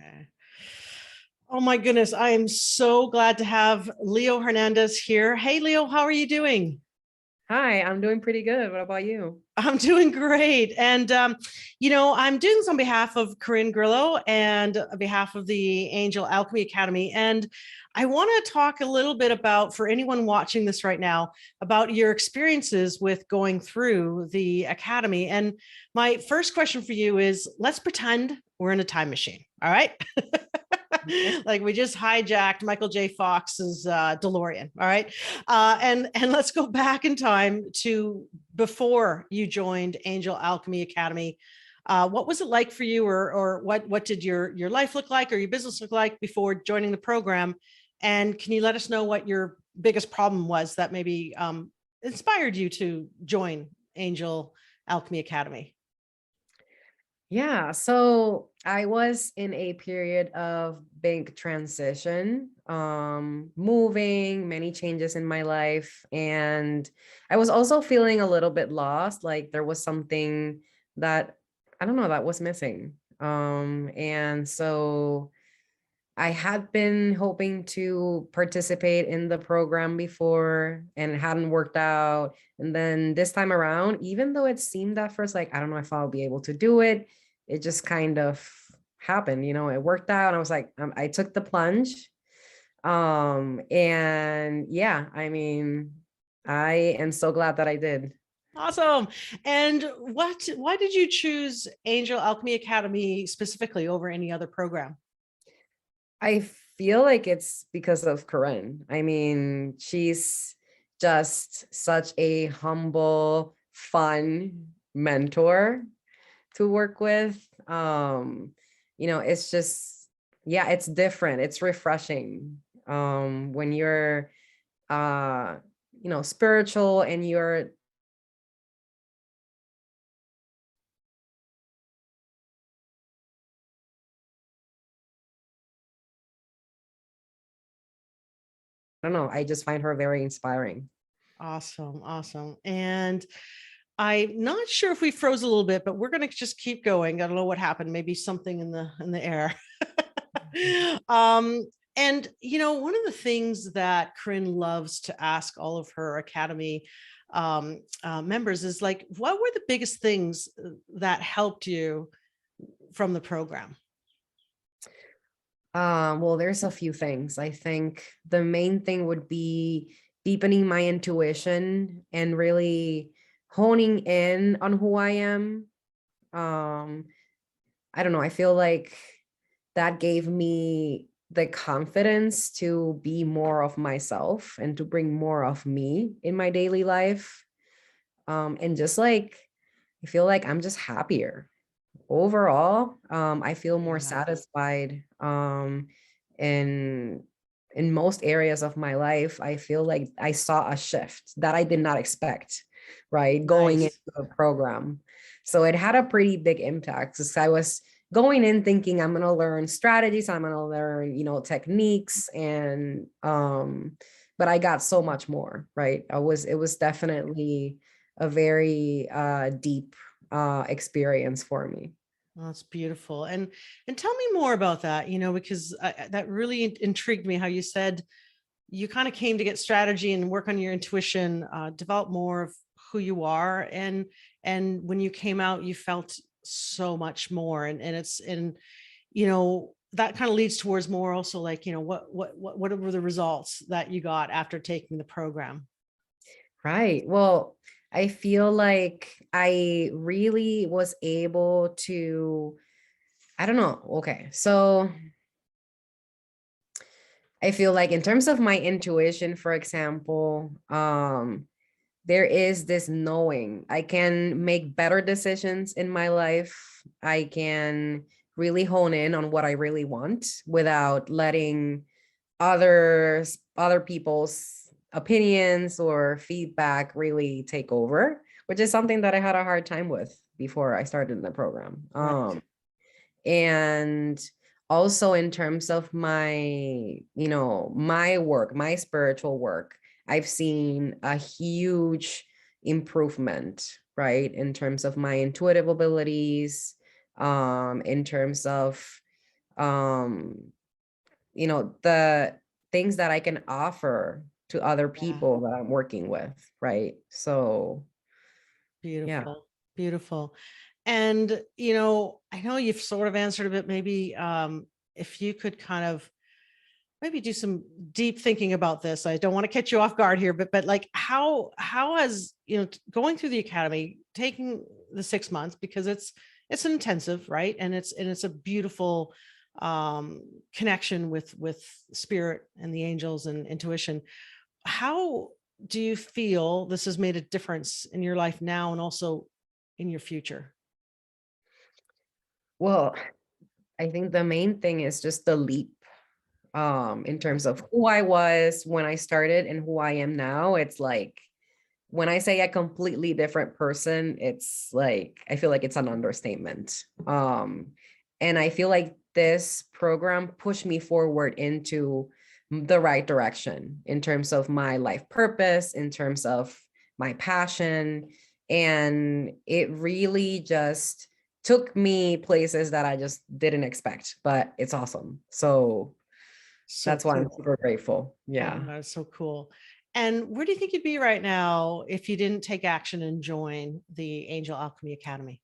Okay. Oh my goodness. I am so glad to have Leo Hernandez here. Hey, Leo, how are you doing? Hi, I'm doing pretty good. What about you? I'm doing great. And, I'm doing this on behalf of Corin Grillo and on behalf of the Angel Alchemy Academy. And I want to talk a little bit about, for anyone watching this right now, about your experiences with going through the Academy. And my first question for you is, let's pretend we're in a time machine. All right. Okay. Like we just hijacked Michael J. Fox's DeLorean. All right. And let's go back in time to before you joined Angel Alchemy Academy. What was it like for you, or what did your life look like, or your business look like before joining the program? And can you let us know what your biggest problem was that maybe inspired you to join Angel Alchemy Academy? Yeah, so I was in a period of big transition, moving, many changes in my life. And I was also feeling a little bit lost, like there was something that, I don't know, that was missing. And so I had been hoping to participate in the program before and it hadn't worked out. And then this time around, even though it seemed at first like, I don't know if I'll be able to do it, it just kind of happened. It worked out. And I was like, I took the plunge. And yeah, I mean, I am so glad that I did. Awesome. And why did you choose Angel Alchemy Academy specifically over any other program? I feel like it's because of Corinne. I mean, she's just such a humble, fun mentor to work with. It's just, yeah, it's different. It's refreshing. When you're spiritual and you're I don't know, I just find her very inspiring. Awesome. Awesome. And I'm not sure if we froze a little bit, but we're going to just keep going. I don't know what happened. Maybe something in the air. um, and one of the things that Corinne loves to ask all of her academy members is like, what were the biggest things that helped you from the program? Well, there's a few things. I think the main thing would be deepening my intuition and really honing in on who I am. Um, I don't know. I feel like that gave me the confidence to be more of myself and to bring more of me in my daily life. And just like, I feel like I'm just happier overall. I feel more Yeah. satisfied in most areas of my life. I feel like I saw a shift that I did not expect, right, going into Nice. the program. So it had a pretty big impact because I was going in thinking I'm going to learn strategies, I'm going to learn, techniques, and but I got so much more, right? It was definitely a very deep experience for me. Well, that's beautiful. And tell me more about that, because that really intrigued me how you said you kind of came to get strategy and work on your intuition, develop more of who you are. And when you came out, you felt so much more. And that kind of leads towards more also like, what were the results that you got after taking the program? Right. Well, I feel like I really was able to, I don't know. Okay. So I feel like in terms of my intuition, for example, there is this knowing I can make better decisions in my life. I can really hone in on what I really want without letting other people's opinions or feedback really take over, which is something that I had a hard time with before I started the program. Right. And also in terms of my work, my spiritual work, I've seen a huge improvement, right, in terms of my intuitive abilities, in terms of um, the things that I can offer to other Yeah. people that I'm working with, right? So yeah. Beautiful. Beautiful. And, I know you've sort of answered a bit, maybe if you could kind of maybe do some deep thinking about this. I don't want to catch you off guard here, but like how has, going through the academy, taking the 6 months, because it's an intensive, right? And it's a beautiful connection with spirit and the angels and intuition. How do you feel this has made a difference in your life now and also in your future? Well, I think the main thing is just the leap, in Yeah. terms of who I was when I started and who I am now. It's like, when I say a completely different person, it's like, I feel like it's an understatement. And I feel like this program pushed me forward into the right direction in terms of my life purpose, in terms of my passion. And it really just took me places that I just didn't expect, but it's awesome. So So that's why I'm cool. super grateful. Oh, Yeah. that's so cool. And where do you think you'd be right now if you didn't take action and join the Angel Alchemy Academy?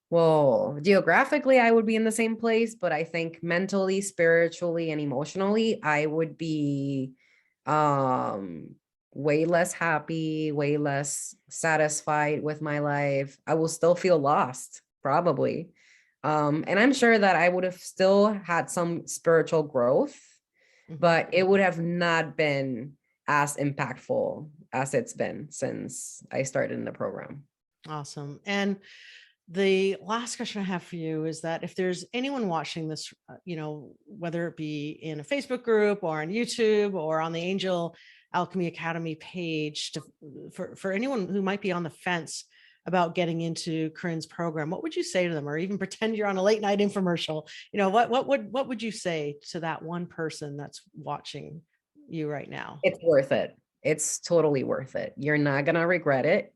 Well, geographically, I would be in the same place, but I think mentally, spiritually, and emotionally, I would be um way less happy, way less satisfied with my life. I will still feel lost, probably. And I'm sure that I would have still had some spiritual growth, Mhm. but it would have not been as impactful as it's been since I started in the program. Awesome. And the last question I have for you is that if there's anyone watching this, whether it be in a Facebook group or on YouTube or on the Angel Alchemy Academy page, for anyone who might be on the fence about getting into Corinne's program, what would you say to them, or even pretend you're on a late night infomercial? What would you say to that one person that's watching you right now? It's worth it. It's totally worth it. You're not gonna regret it.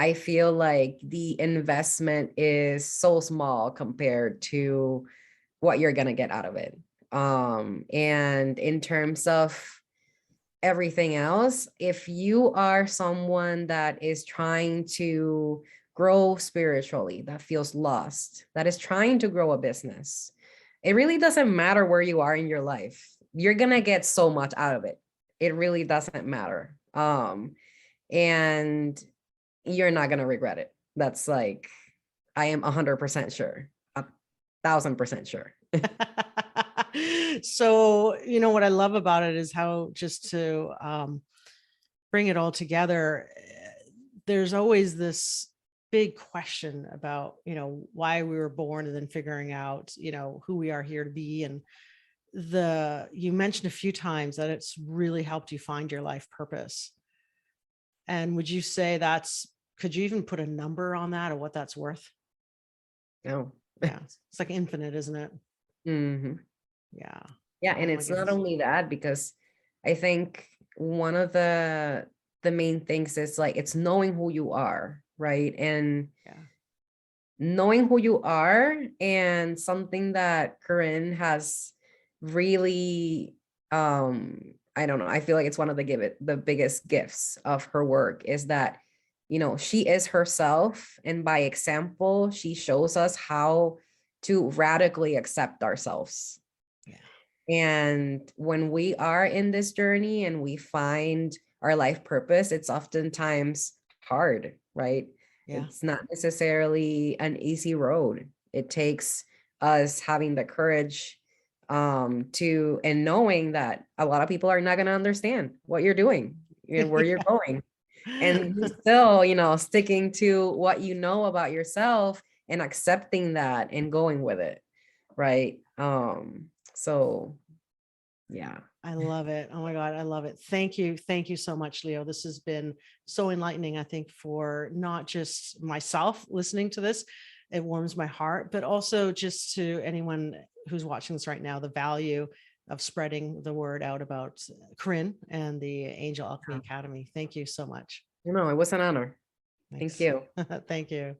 I feel like the investment is so small compared to what you're gonna get out of it. And in terms of everything else, if you are someone that is trying to grow spiritually, that feels lost, that is trying to grow a business, it really doesn't matter where you are in your life. You're gonna get so much out of it. It really doesn't matter. And you're not gonna regret it. That's like, I am 100% sure, 1,000% sure. So, what I love about it is how, just to bring it all together, there's always this big question about, why we were born, and then figuring out, who we are here to be. And you mentioned a few times that it's really helped you find your life purpose. And would you say could you even put a number on that, or what that's worth? No. Yeah. It's like infinite, isn't it? Hmm. Yeah. Yeah, Oh and my it's not goodness. only that, because I think one of the main things is like, it's knowing who you are, right? And Yeah. knowing who you are, and something that Corinne has really, I don't know, I feel like it's one of the biggest gifts of her work is that, she is herself, and by example, she shows us how to radically accept ourselves. Yeah. And when we are in this journey and we find our life purpose, it's oftentimes hard, right? Yeah. It's not necessarily an easy road. It takes us having the courage, to, and knowing that a lot of people are not going to understand what you're doing and where you're going. And you still, sticking to what you know about yourself and accepting that and going with it, right? So yeah. I love it. Oh my God, I love it. Thank you. Thank you so much, Leo. This has been so enlightening, I think, for not just myself listening to this. It warms my heart, but also just to anyone who's watching this right now, the value of spreading the word out about Corinne and the Angel Alchemy Academy. Thank you so much. No, it was an honor. Thank Thanks. you. Thank you.